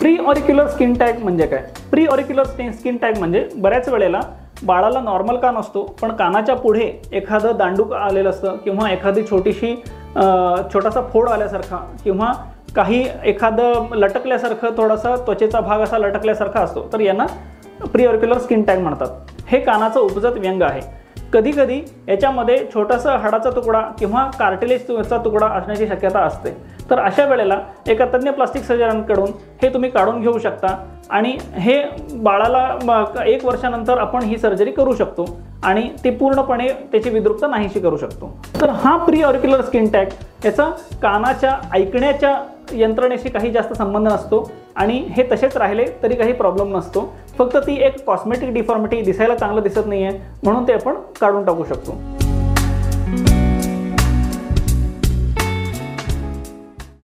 Pre ऑरिक्युलर skin tag म्हणजे काय? Pre ऑरिक्युलर skin tag म्हणजे बऱ्याच वेळेला बाळाला नॉर्मल कान असतो, पण कानाच्या पुढे एखादं दांडूक आलेलं असतं किंवा एखादी छोटासा फोड आल्यासारखा किंवा काही एखादं लटकल्यासारखं थोडासा त्वचेचा भाग असा लटकल्यासारखा असतो, तर यांना प्री ऑरिक्युलर स्किन टॅग म्हणतात। हे कानाचं उपजत व्यंग आहे। कधी कधी याच्यामध्ये छोटासा हाडाचा तुकडा किंवा कार्टिलेजचा तुकडा असण्याची शक्यता असते, तर अशा वेळेला एका तज्ञ प्लास्टिक सर्जनकडून हे तुम्ही काढून घेऊ शकता आणि हे बाळाला 1 वर्षानंतर आपण ही सर्जरी करू शकतो आणि ती पूर्णपणे त्याची विद्रुपता नाहीशी करू शकतो। तर हा प्री ऑरिक्युलर स्किन टॅग याचा कानाच्या ऐकण्याच्या यंत्रणेशी काही जास्त संबंध नसतो आणि हे तसेच राहिले तरी काही प्रॉब्लेम नसतो, फक्त ती एक कॉस्मेटिक डिफॉर्मिटी, दिसायला चांगलं दिसत नाहीये म्हणून ते आपण काढून टाकू शकतो।